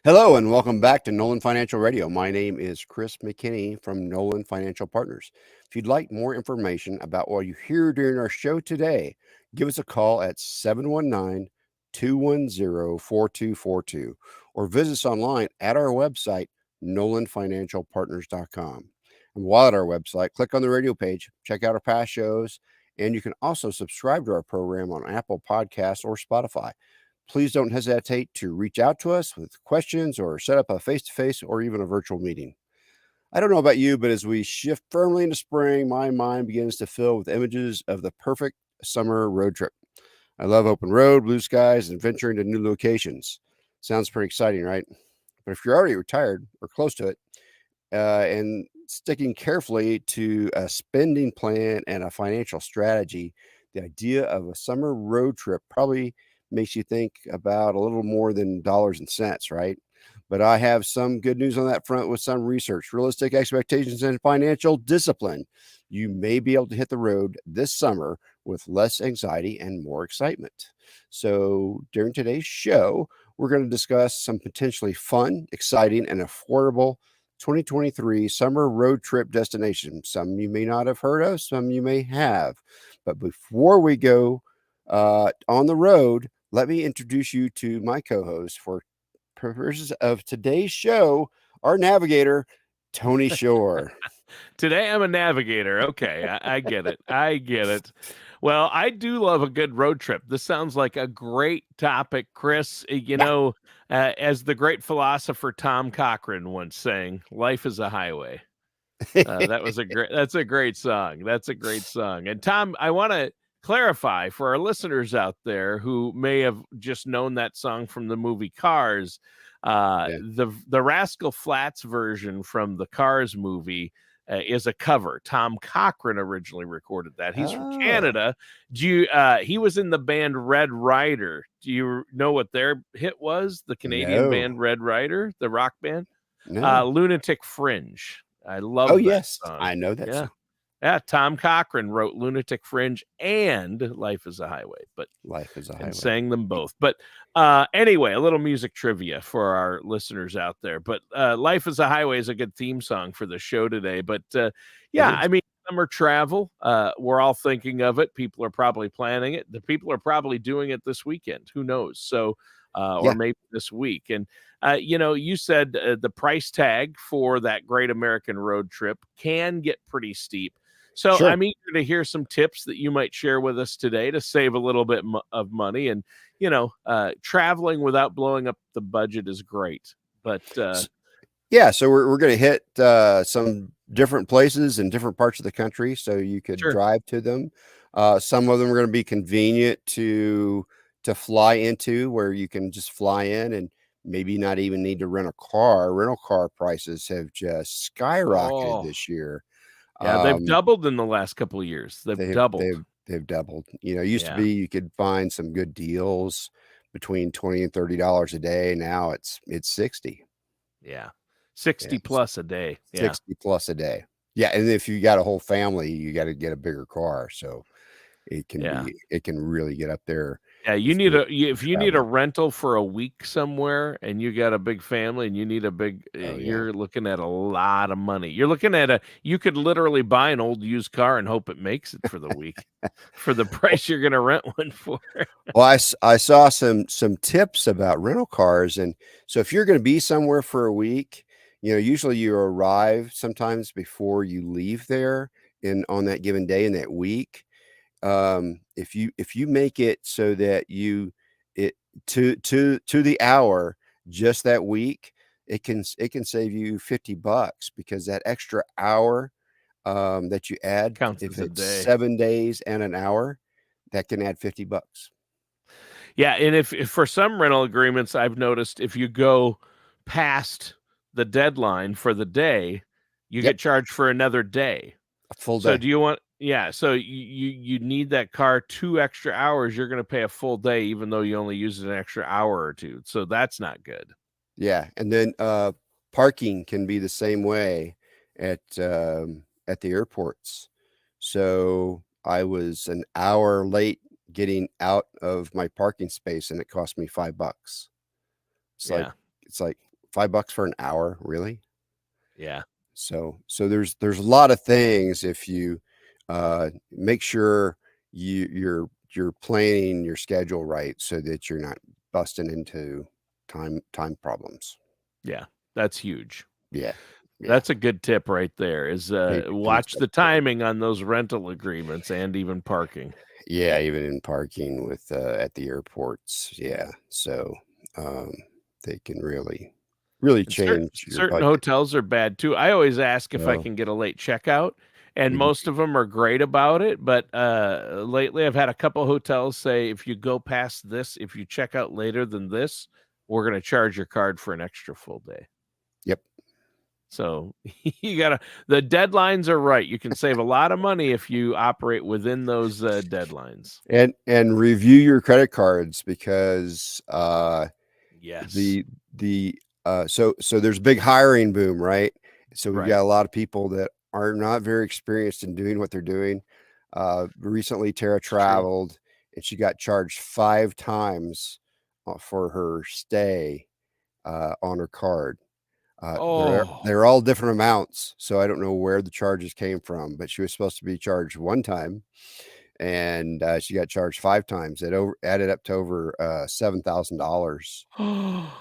Hello and welcome back to Nolan Financial Radio. My name is Chris McKinney from Nolan Financial Partners. If you'd like more information about what you hear during our show today, give us a call at 719-210-4242 or visit us online at our website, nolanfinancialpartners.com. And while at our website, click on the radio page, check out our past shows, and you can also subscribe to our program on Apple Podcasts or Spotify. Please don't hesitate to reach out to us with questions or set up a face-to-face or even a virtual meeting. I don't know about you, but as we shift firmly into spring, my mind begins to fill with images of the perfect summer road trip. I love open road, blue skies, and venturing to new locations. Sounds pretty exciting, right? But if you're already retired or close to it, and sticking carefully to a spending plan and a financial strategy, the idea of a summer road trip probably makes you think about a little more than dollars and cents, right? But I have some good news on that front with some research, realistic expectations, and financial discipline. You may be able to hit the road this summer with less anxiety and more excitement. So during today's show, we're going to discuss some potentially fun, exciting, and affordable 2023 summer road trip destinations. Some you may not have heard of, some you may have. But before we go on the road, let me introduce you to my co-host for purposes of today's show, our navigator, Tony Shore. Today I'm a navigator. Okay, I get it. I get it. Well, I do love a good road trip. This sounds like a great topic, Chris. As the great philosopher Tom Cochrane once sang, "Life is a highway." That's a great song. That's a great song. And Tom, I want to clarify for our listeners out there who may have just known that song from the movie Cars. The Rascal Flatts version from the Cars movie is a cover. Tom Cochrane originally recorded that. He's from Canada. He was in the band Red Rider. Do you know what their hit was? The Canadian band Red Rider, the rock band? No. Lunatic Fringe. I love Oh, that yes. song. I know that song. Yeah, Tom Cochrane wrote Lunatic Fringe and Life is a Highway, and sang them both. But anyway, a little music trivia for our listeners out there. But Life is a Highway is a good theme song for the show today. But I mean, summer travel, we're all thinking of it. People are probably planning it. The people are probably doing it this weekend. Who knows? So, or maybe this week. And, you said the price tag for that great American road trip can get pretty steep. So Sure. I'm eager to hear some tips that you might share with us today to save a little bit of money. And, traveling without blowing up the budget is great. But so we're going to hit some different places in different parts of the country so you could drive to them. Some of them are going to be convenient to fly into, where you can just fly in and maybe not even need to rent a car. Rental car prices have just skyrocketed this year. Yeah, they've doubled in the last couple of years. They've doubled. They've doubled. It used to be you could find some good deals between $20 and $30 a day. Now it's 60. Yeah. 60 plus a day. 60 plus a day. Yeah. And if you got a whole family, you got to get a bigger car. So it can really get up there. Yeah, if you need a rental for a week somewhere and you got a big family and you need a big, you're looking at a lot of money. You're looking at you could literally buy an old used car and hope it makes it for the week for the price you're going to rent one for. Well, I saw some tips about rental cars. And so if you're going to be somewhere for a week, usually you arrive sometimes before you leave there on that given day in that week. If you make it so that to the hour just that week, it can save you $50 because that extra hour that you add, counts if as a it's day. 7 days and an hour, that can add $50. Yeah, and if for some rental agreements, I've noticed if you go past the deadline for the day, you get charged for another day. A full day. So do you want? Yeah, so you need that car 2 extra hours. You're going to pay a full day, even though you only use it an extra hour or two. So that's not good. Yeah, and then parking can be the same way at the airports. So I was an hour late getting out of my parking space, and it cost me $5. It's like $5 for an hour, really? Yeah. So there's a lot of things if you make sure you're planning your schedule right so that you're not busting into time problems. Yeah. That's huge. Yeah. Yeah. That's a good tip right there is Major things watch like the timing on those rental agreements and even parking. yeah, even in parking with at the airports. Yeah. So um they can really And change your certain budget. hotels are bad too. I always ask if I So can get a late checkout, and mhm. most of them are great about it, but, lately, I've had a couple hotels say, "If you go past this, if you check out later than this, we're gonna charge your card for an extra full day." Yep. So, you gotta the deadlines are right. You can save a lot of money if you operate within those, deadlines. And review your credit cards because Yes. the so there's a big hiring boom, right? So we've Right. got a lot of people that are not very experienced in doing what they're doing. Recently, Tara It's true. traveled and she got charged 5 times for her stay on her card. Oh. They're all different amounts, so I don't know where the charges came from, but she was supposed to be charged 1 time, and she got charged 5 times. It added up to over $7,000.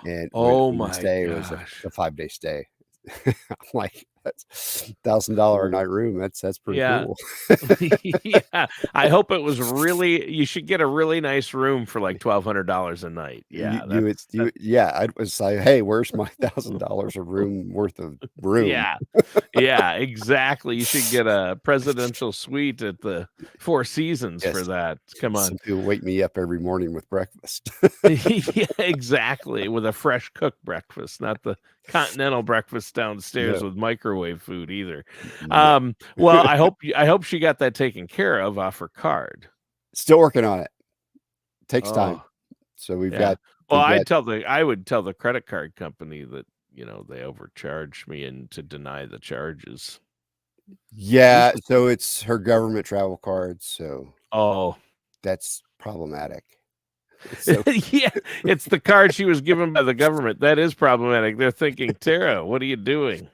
And Oh when the my stay was gosh. a 5-day stay. I'm like, "That's $1,000 a night room, that's pretty Yeah. cool." Yeah, I hope it was really you should get a really nice room for, like, $1,200 a night. Yeah, You that yeah, I was like, "Hey, where's my $1,000 a room worth of room?" yeah, yeah, exactly. You should get a presidential suite at the Four Seasons for Yes. that. Come on. Some people wake me up every morning with breakfast. Yeah, exactly, with a fresh cooked breakfast, not the continental breakfast downstairs No, with microwave food either. no. Well, I hope she got that taken care of off her card. Still working on it. Takes time. Oh, So yeah. Well, we've got I would tell the credit card company that, they overcharged me and to deny the charges. yeah, Usually so it's her government travel card, so oh, that's problematic. So yeah, it's the card she was given by the government. That is problematic. They're thinking, "Tara, what are you doing?"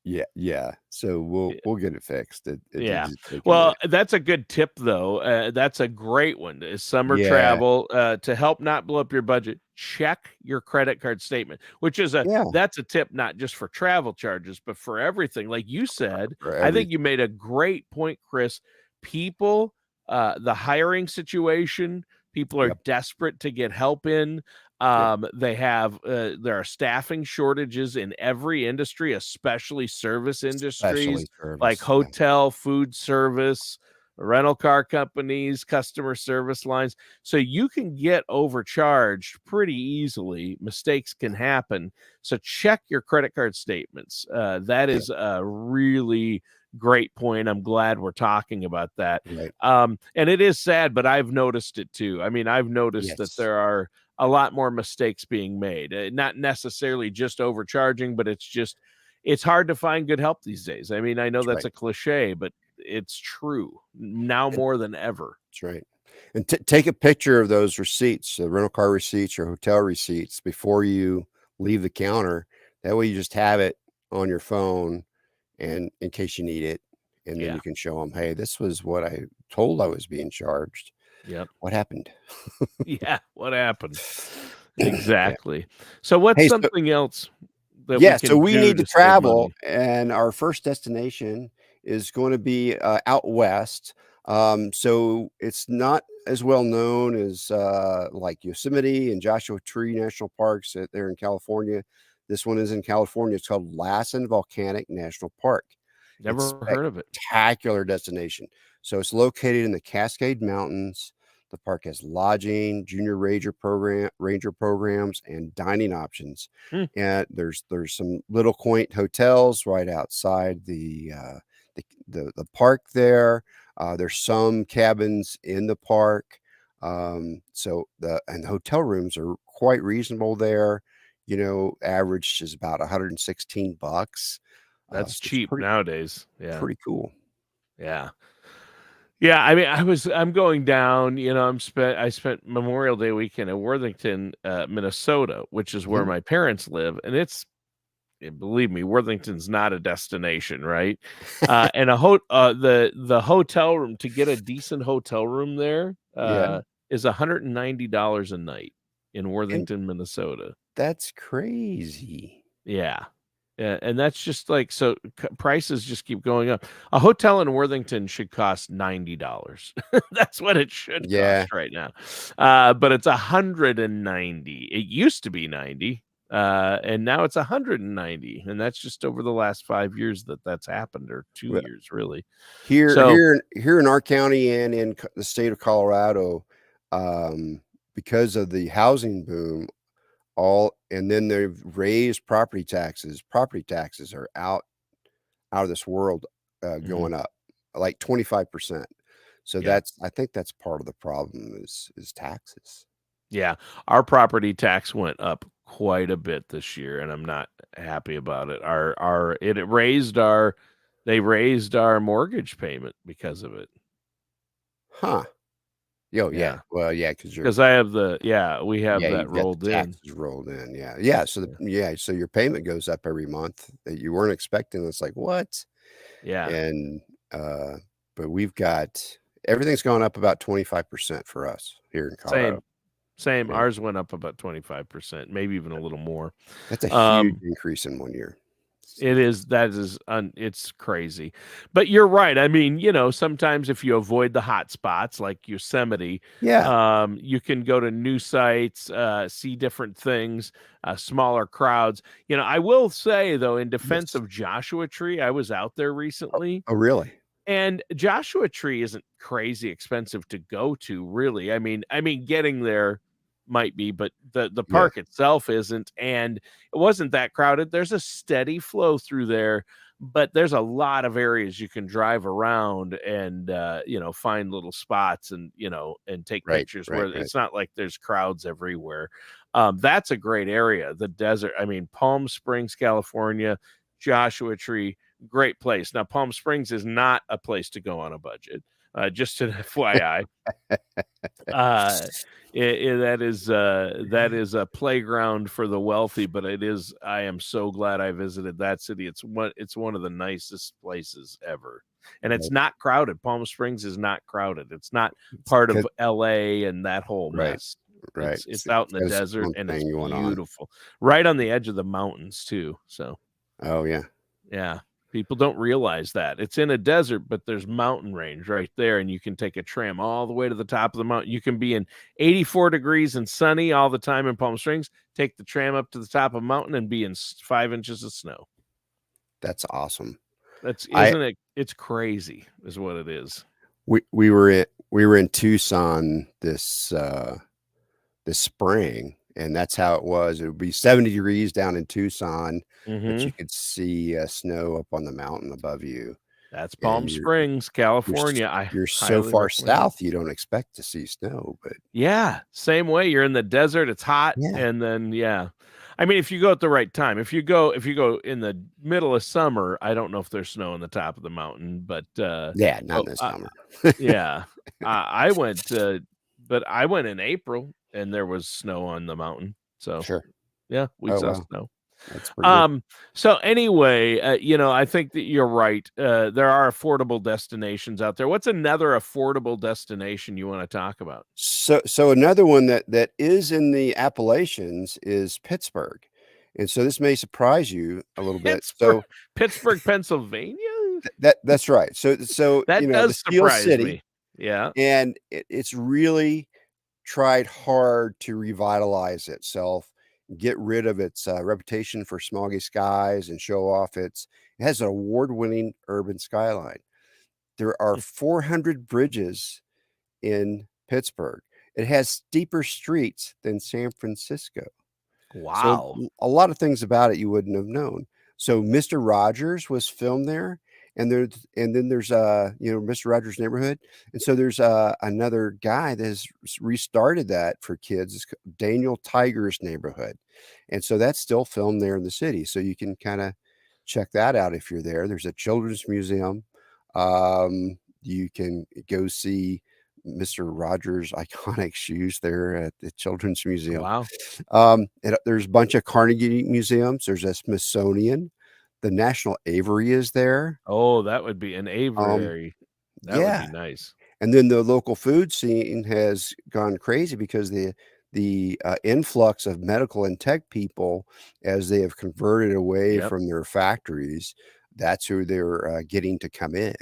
yeah, yeah. So we'll get it fixed. It Yeah. just take a Well, minute. that's a good tip, though. That's a great one. Is summer Yeah, travel to help not blow up your budget. Check your credit card statement, which is yeah, that's a tip not just for travel charges, but for everything. Like you said, for I think everything. you made a great point, Chris. People, the hiring situation, people are Yep, desperate to get help in. yep. There are staffing shortages in every industry, especially service industries Especially like service. Yeah, hotel, food service, rental car companies, customer service lines. So you can get overcharged pretty easily. Mistakes can happen. So check your credit card statements. That yeah, is a really great point. I'm glad we're talking about that. right. And it is sad, but I've noticed it too. I mean, I've noticed that Yes, there are a lot more mistakes being made. Not necessarily just overcharging, but it's hard to find good help these days. I mean, I know that's that's right. a cliche, but it's true now And more than ever. that's right. And take a picture of those receipts, the rental car receipts or hotel receipts before you leave the counter. That way you just have it on your phone and in case you need it. And then Yeah. you can show them, hey, this was what I told I was being charged. Yep. What happened? Yeah. What happened? Yeah. Exactly. So what's Hey, so something else that we yeah, so can we do need to to save travel, money? and our first destination is going to be out west. So it's not as well known as like Yosemite and Joshua Tree National Parks there in California. This one is in California. It's called Lassen Volcanic National Park. It's Never a heard of it. spectacular destination. So it's located in the Cascade Mountains. The park has lodging, junior ranger programs, and dining options. Hmm, And there's some little quaint hotels right outside the park there. There's some cabins in the park. The hotel rooms are quite reasonable there. Average is about $116. that's So it's cheap nowadays. Yeah. pretty cool. Yeah. Yeah, I mean, I'm going down, I spent Memorial Day weekend in Worthington, Minnesota, which is where Mhm. my parents live, and believe me, Worthington's not a destination, right? And the hotel room, to get a decent hotel room there, Yeah, is $190 a night in and Worthington, Minnesota. that's crazy. Yeah. Yeah, and that's just like so prices just keep going up. A hotel in Worthington should cost $90. That's what it should Yeah, cost right now. But it's 190. It used to be 90, and now it's 190, and that's just over the last 5 years that's happened, or 2 well, years really. here So, here here in our county and in the state of Colorado, um, because of the housing boom, all and then they've raised property taxes. Property taxes are out of this world, mhm, going up, like 25%. So yeah. I think that's part of the problem is taxes. Yeah, our property tax went up quite a bit this year, and I'm not happy about it. It raised our they raised our mortgage payment because of it. Huh. Oh, yeah. Yeah, Well, yeah, because because we have yeah, that you've got the rolled in. taxes rolled in, yeah. Yeah, so Yeah, so your payment goes up every month that you weren't expecting. It's like, "What?" yeah, And, but we've got everything's gone up about 25% for us here in Colorado. same, same. Yeah. Ours went up about 25%, maybe even a little more. That's a huge Um, increase in 1 year. It is that is un it's crazy. But you're right. I mean, sometimes if you avoid the hot spots like Yosemite, Yeah. you can go to new sites, see different things, smaller crowds. I will say though, in defense Yes. of Joshua Tree, I was out there recently, Oh, really? and Joshua Tree isn't crazy expensive to go to, really. I mean, getting there might be, but the Yeah. park itself isn't, and it wasn't that crowded. There's a steady flow through there, but there's a lot of areas you can drive around and find little spots and and take Right, pictures where right, right. it's not like there's crowds everywhere. That's a great area. The desert. I mean, Palm Springs, California, Joshua Tree, great place. Now, Palm Springs is not a place to go on a budget. Just an FYI. Uh, that is a playground for the wealthy, but it is. I am so glad I visited that city. It's one of the nicest places ever, and it's Right, not crowded. Palm Springs is not crowded. It's not part of 'cause LA and that whole right, mess. right. It's out in the It's got its desert own and it's thing going on. beautiful, right on the edge of the mountains too. So Oh, yeah. yeah. People don't realize that. It's in a desert, but there's mountain range right there, and you can take a tram all the way to the top of the mountain. You can be in 84 degrees and sunny all the time in Palm Springs, take the tram up to the top of a mountain and be in 5 inches of snow. That's awesome. That's I isn't it? It's crazy, is what it is. we were in Tucson this spring, and that's how it was. It would be 70 degrees down in Tucson, but Mhm. you could see, snow up on the mountain above you, That's Palm and Springs, California. I you're so highly far recommend it. south, you don't expect to see snow, but Yeah, same way. You're in the desert, it's hot, yeah. and then yeah. I mean, if you go at the right time. If you go in the middle of summer, I don't know if there's snow on the top of the mountain, Yeah, not in but the summer. yeah. I went but I went in April and there was snow on the mountain. So, Sure. yeah, we Oh, saw wow. snow. That's pretty good. So anyway, I think that you're right. There are affordable destinations out there. What's another affordable destination you want to talk about? So another one that is in the Appalachians is Pittsburgh, and so this may surprise you a little bit. Pittsburgh, So Pittsburgh, Pennsylvania? that's right. So, That the does Steel surprise City, me. Yeah. and it's really tried hard to revitalize itself, get rid of its, reputation for smoggy skies and show off it has an award-winning urban skyline. There are 400 bridges in Pittsburgh. It has steeper streets than San Francisco. So, Wow. a lot of things about it you wouldn't have known. So, Mister Rogers was filmed there, and then there's, Mister Rogers' Neighborhood, and so there's, another guy that has restarted that for kids. It's Daniel Tiger's Neighborhood, and so that's still filmed there in the city, so you can kinda check that out if you're there. There's a children's museum. You can go see Mr. Rogers' iconic shoes there at the Children's Museum. Wow. There's a bunch of Carnegie museums. There's a Smithsonian. The National Aviary is there. Oh, that would be an Um, aviary. That would be yeah, nice. and then the local food scene has gone crazy because the influx of medical and tech people, as they have converted away Yep. from their factories, that's who they're getting to come in.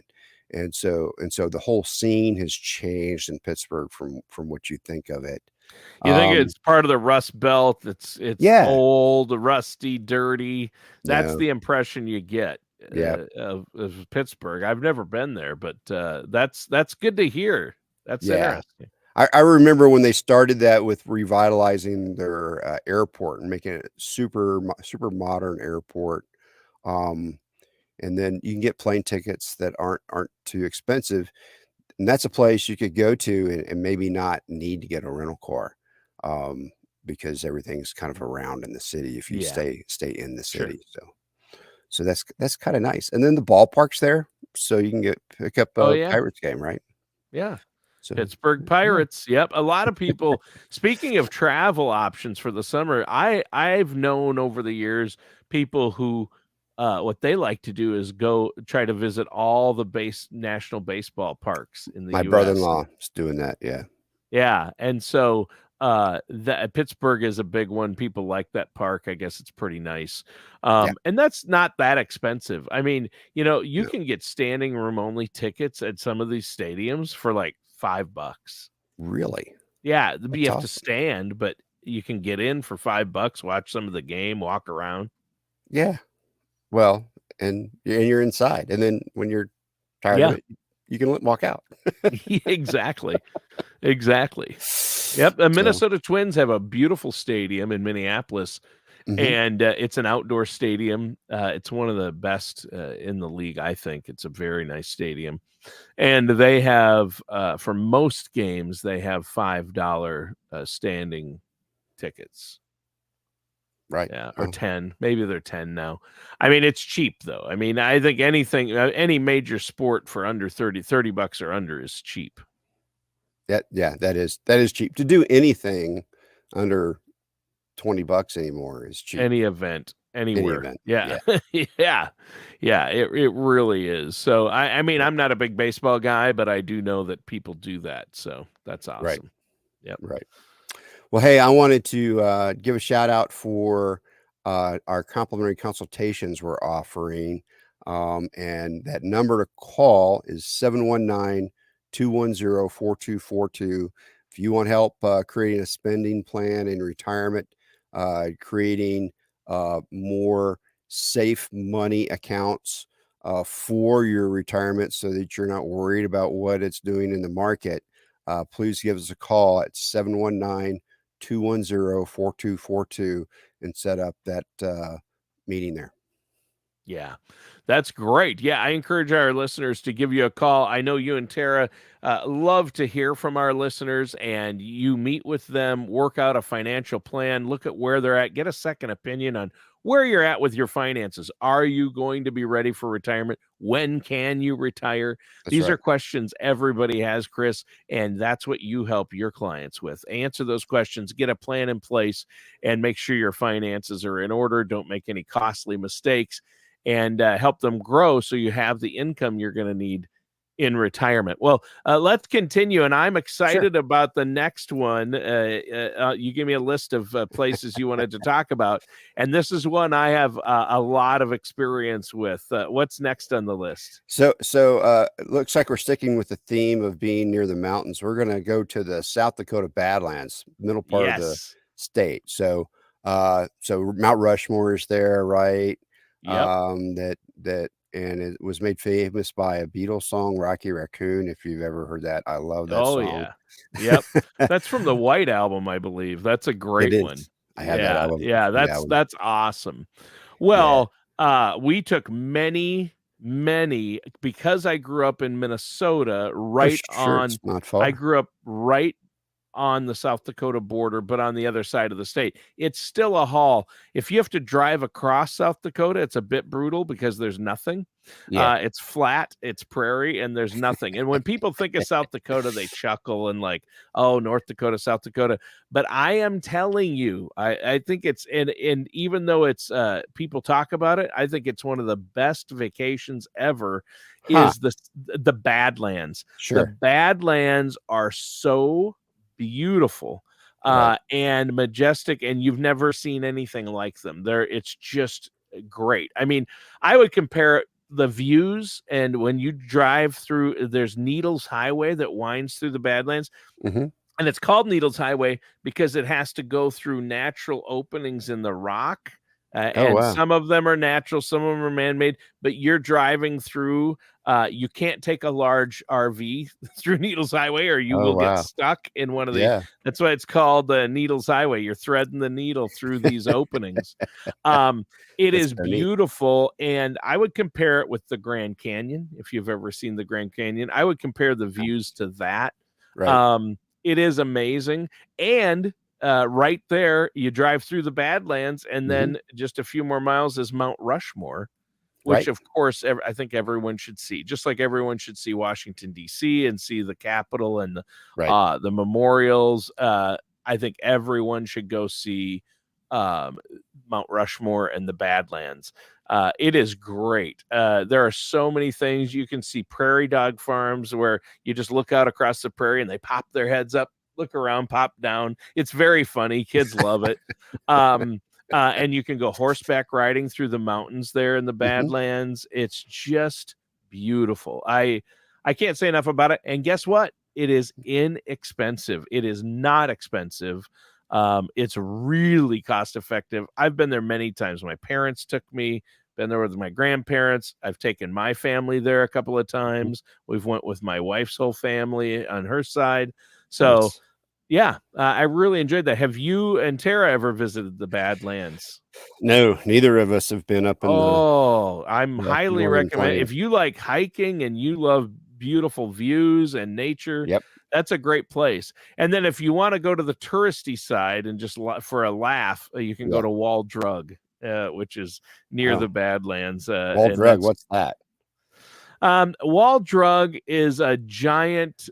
And so the whole scene has changed in Pittsburgh from what you think of it. You think Um, it's part of the Rust Belt? It's yeah, old, rusty, dirty. That's no, the impression you get yeah, of Pittsburgh. I've never been there, but that's good to hear. That's yeah. interesting. I remember when they started that with revitalizing their airport and making it super modern airport. Um, and then you can get plane tickets that aren't too expensive, and that's a place you could go to and maybe not need to get a rental car, because everything's kind of around in the city if you Yeah, stay in the sure. city. So that's kind of nice. And then the ballpark's there, so you can pick up Oh a yeah, Pirates game, right? yeah. So Pittsburgh yeah, Pirates. Yep. A lot of people, speaking of travel options for the summer, I've known over the years people who what they like to do is go try to visit all the national baseball parks in the my US. brother-in-law is doing that. Yeah, Yeah, and so that Pittsburgh is a big one. People like that park. I guess it's pretty nice. yeah, And that's not that expensive. I mean, you no, can get standing room only tickets at some of these stadiums for like $5. really, Yeah, you that's have to awesome. stand, but you can get in for $5, watch some of the game, walk around. Yeah, well, and you're inside, and then when you're tired of Yeah, it, you can walk out. exactly. Exactly. Yep, the So, Minnesota Twins have a beautiful stadium in Minneapolis, mhm, and it's an outdoor stadium. It's one of the best in the league, I think. It's a very nice stadium, and they have for most games they have $5 standing tickets. right. Yeah, or 10. Maybe they're 10 now. I mean, it's cheap though. I mean, I think any major sport for under 30 bucks or under is cheap. Yeah, that is cheap. To do anything under 20 bucks anymore is cheap. Any event, Any anywhere. event. Yeah. Yeah, Yeah. Yeah, it really is. So, I mean, yeah, I'm not a big baseball guy, but I do know that people do that, so that's right, awesome. Yep. right. Well, hey, I wanted to give a shout out for our complimentary consultations we're offering. And that number to call is 719-210-4242. If you want help creating a spending plan in retirement, creating more safe money accounts for your retirement so that you're not worried about what it's doing in the market, please give us a call at 719-210-4242 and set up that meeting there. Yeah, that's great. Yeah, I encourage our listeners to give you a call. I know you and Tara love to hear from our listeners, and you meet with them, work out a financial plan, look at where they're at, get a second opinion on where you're at with your finances. Are you going to be ready for retirement? When can you retire? That's These are right. questions everybody has, Chris, and that's what you help your clients with. Answer those questions, get a plan in place, and make sure your finances are in order. Don't make any costly mistakes and help them grow so you have the income you're going to need in retirement. Well, let's continue, and I'm Sure. excited about the next one. You give me a list of places you wanted to talk about, and this is one I have a lot of experience with. What's next on the list? So it looks like we're sticking with the theme of being near the mountains. We're going to go to the South Dakota Badlands, middle part of the Yes. state. So Mount Rushmore is there, right? Yep. And it was made famous by a Beatles song, Rocky Raccoon. If you've ever heard that, I love that Oh song. yeah. Yep. That's from the White Album, I believe. That's a It great one. is. I have that Yeah. album Yeah. from the That's album. that's awesome. Yeah. Well, we took many because I grew up in Minnesota, Oh, right sure. It's on not I far. grew up right on the South Dakota border, but on the other side of the state. It's still a haul. If you have to drive across South Dakota, it's a bit brutal because there's nothing. Yeah. It's flat, it's prairie, and there's nothing. And when people think of South Dakota, they chuckle and like, oh, North Dakota, South Dakota. But I am telling you, I think it's, and even though it's people talk about it, I think it's one of the best vacations ever. Huh. Is the Badlands. The Sure. Badlands are so beautiful Right. and majestic, and you've never seen anything like them. It's just great. I mean, I would compare the views, and when you drive through, there's Needles Highway that winds through the Badlands. Mm-hmm. And it's called Needles Highway because it has to go through natural openings in the rock. Oh, And wow. some of them are natural, some of them are man-made, but you're driving through, you can't take a large RV through Needles Highway or you Oh, will get wow. stuck in one of the, Yeah. that's why it's called the Needles Highway. You're threading the needle through these openings. It That's is so neat. beautiful, and I would compare it with the Grand Canyon. If you've ever seen the Grand Canyon, I would compare the views to that. Right. It is amazing, and right there, you drive through the Badlands, and Mm-hmm. then just a few more miles is Mount Rushmore, which, Right. of course, I think everyone should see. Just like everyone should see Washington, D.C., and see the Capitol and Right. the memorials. I think everyone should go see Mount Rushmore and the Badlands. It is great. There are so many things. You can see prairie dog farms where you just look out across the prairie and they pop their heads up, look around, pop down. It's very funny. Kids love it. And you can go horseback riding through the mountains there in the Mm-hmm. Badlands. It's just beautiful. I can't say enough about it. And guess what? It is inexpensive. It is not expensive. It's really cost effective. I've been there many times. My parents took me, been there with my grandparents. I've taken my family there a couple of times. We've went with my wife's whole family on her side. So Nice. yeah, I really enjoyed that. Have you and Tara ever visited the Badlands? No, neither of us have been up in Oh, I'm the highly northern recommend. plains. If you like hiking and you love beautiful views and nature, Yep. that's a great place. And then if you want to go to the touristy side and just for a laugh, you can go Yeah. to Wall Drug, which is near the Oh, Badlands. Wall And Drug. that's What's that? Wall Drug is a giant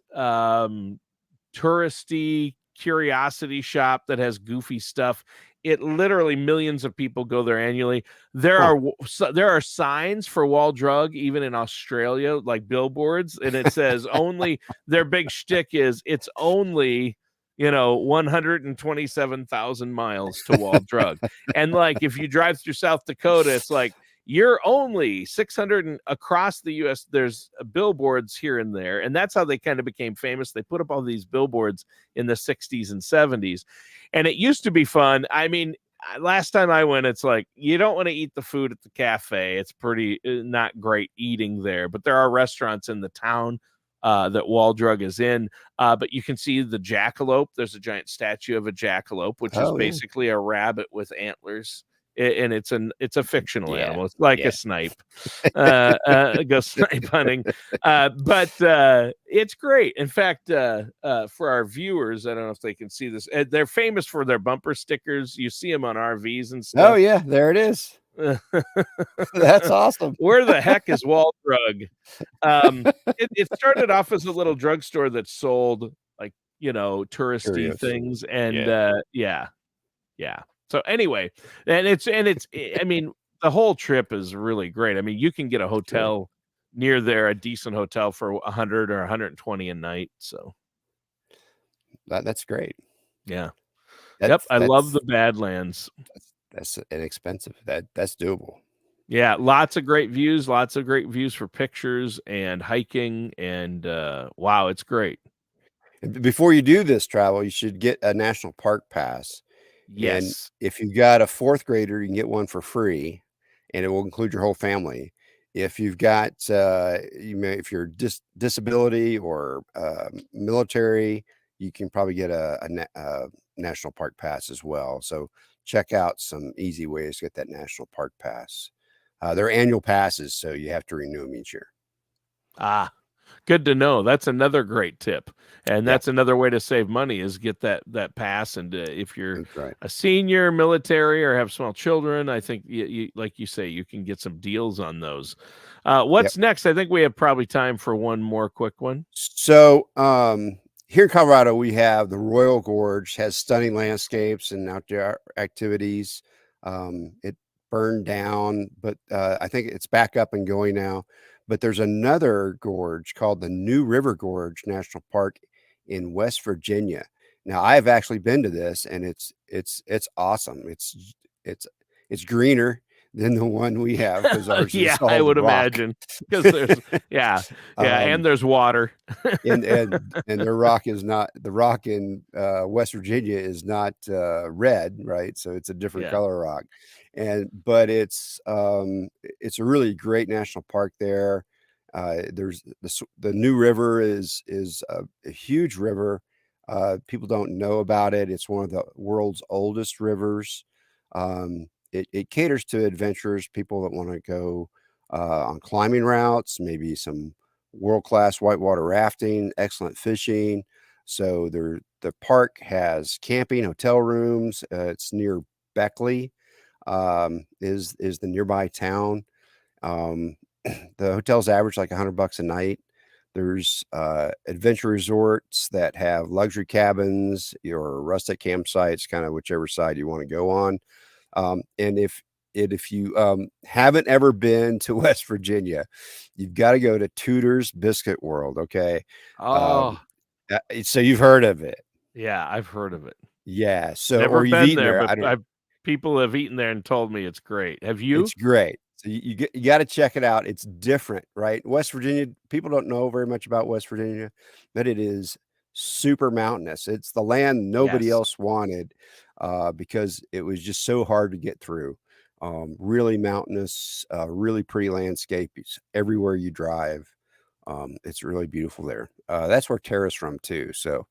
touristy curiosity shop that has goofy stuff. It literally millions of people go there annually. There Huh. are signs for Wall Drug even in Australia, like billboards, and it says only. Their big shtick is it's only 127,000 miles to Wall Drug, and like if you drive through South Dakota, it's like you're only 600 across the U.S. There's billboards here and there, and that's how they kind of became famous. They put up all these billboards in the 60s and 70s, and it used to be fun. I mean, last time I went, it's like you don't want to eat the food at the cafe. It's pretty not great eating there, but there are restaurants in the town that Wall Drug is in. But you can see the jackalope. There's a giant statue of a jackalope, which is Oh, yeah. basically a rabbit with antlers. And it's a fictional Yeah. animal. It's like Yeah. a snipe. Go snipe hunting. But it's great. In fact, for our viewers, I don't know if they can see this. They're famous for their bumper stickers. You see them on RVs and Oh, stuff. yeah. There it is. That's awesome. Where the heck is Wall Drug? It started off as a little drugstore that sold like touristy Curious. things, and Yeah. yeah. So anyway, and it's I mean, the whole trip is really great. I mean, you can get a hotel near there, a decent hotel for 100 or 120 a night. So That's great. yeah. Yep. That's I love the that's Badlands. that's inexpensive. That's doable. Yeah, lots of great views for pictures and hiking, and wow, it's great. Before you do this travel, you should get a national park pass. And Yes. if you've got a fourth grader, you can get one for free, and it will include your whole family. If you've got, if you're disability or military, you can probably get a national park pass as well. So check out some easy ways to get that national park pass. They're annual passes, so you have to renew them each year. Ah, Good to know. That's another great tip, and Yeah, that's another way to save money is get that pass. And if you're that's right. a senior, military, or have small children, I think like you say, you can get some deals on those. Yep. What's next? I think we have probably time for one more quick one. So, here in Colorado, we have the Royal Gorge has stunning landscapes and outdoor activities. It burned down, but I think it's back up and going now. But there's another gorge called the New River Gorge National Park in West Virginia. Now, I have actually been to this, and it's awesome. It's it's greener than the one we have because ours Yeah, is I all would rock. imagine because there's yeah, and um, there's water. and the rock is not the rock in West Virginia is not red, right? So it's a different Yeah. color rock, and but it's a really great national park there. There's the New River is a huge river. People don't know about it. It's one of the world's oldest rivers. It caters to adventurers, people that want to go on climbing routes, maybe some world-class whitewater rafting, excellent fishing. So the park has camping, hotel rooms. It's near Beckley, is the nearby town. Um, the hotels average like $100 a night. There's adventure resorts that have luxury cabins or rustic campsites, kind of whichever side you want to go on. And if you haven't ever been to West Virginia, you've got to go to Tudor's Biscuit World. Okay, Oh, so you've heard of it, yeah, I've heard of it. yeah. So Never or you've been eaten there, there. but I don't. I've people have eaten there and told me it's great. Have you? It's great. So you got to check it out. It's different, right? West Virginia, people don't know very much about West Virginia, but it is super mountainous. It's the land nobody Yes. else wanted because it was just so hard to get through. Really mountainous, really pretty landscapes everywhere you drive. It's really beautiful there. That's where Tara's from too. So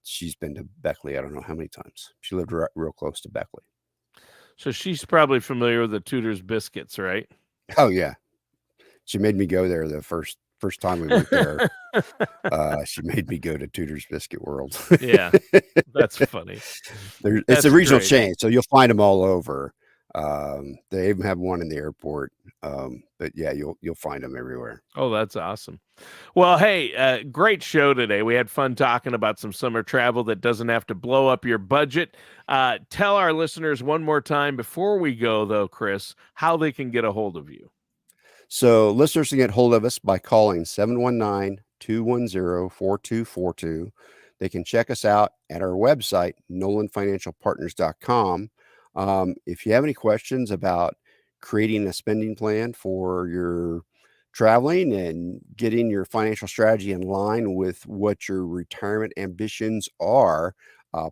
she's been to Beckley. I don't know how many times. She lived real close to Beckley. So she's probably familiar with the Tudor's biscuits, right? Oh yeah, she made me go there the first time we went there. She made me go to Tudor's Biscuit World. Yeah, that's funny. It's a That's regional great. chain, so you'll find them all over. They even have one in the airport. But yeah, you'll find them everywhere. Oh, that's awesome. Well, hey, great show today. We had fun talking about some summer travel that doesn't have to blow up your budget. Tell our listeners one more time before we go, though, Chris, how they can get a hold of you. So listeners can get hold of us by calling 719-210-4242. They can check us out at our website, nolanfinancialpartners.com. If you have any questions about creating a spending plan for your traveling and getting your financial strategy in line with what your retirement ambitions are,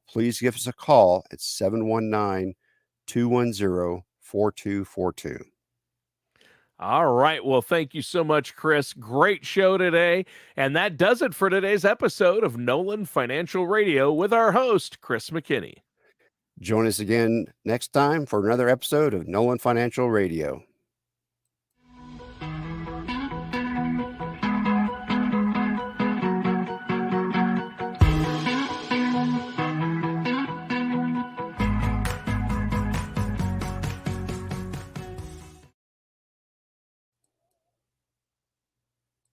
please give us a call at 719-210-4242. All right. Well, thank you so much, Chris. Great show today. And that does it for today's episode of Nolan Financial Radio with our host, Chris McKinney. Join us again next time for another episode of Nolan Financial Radio.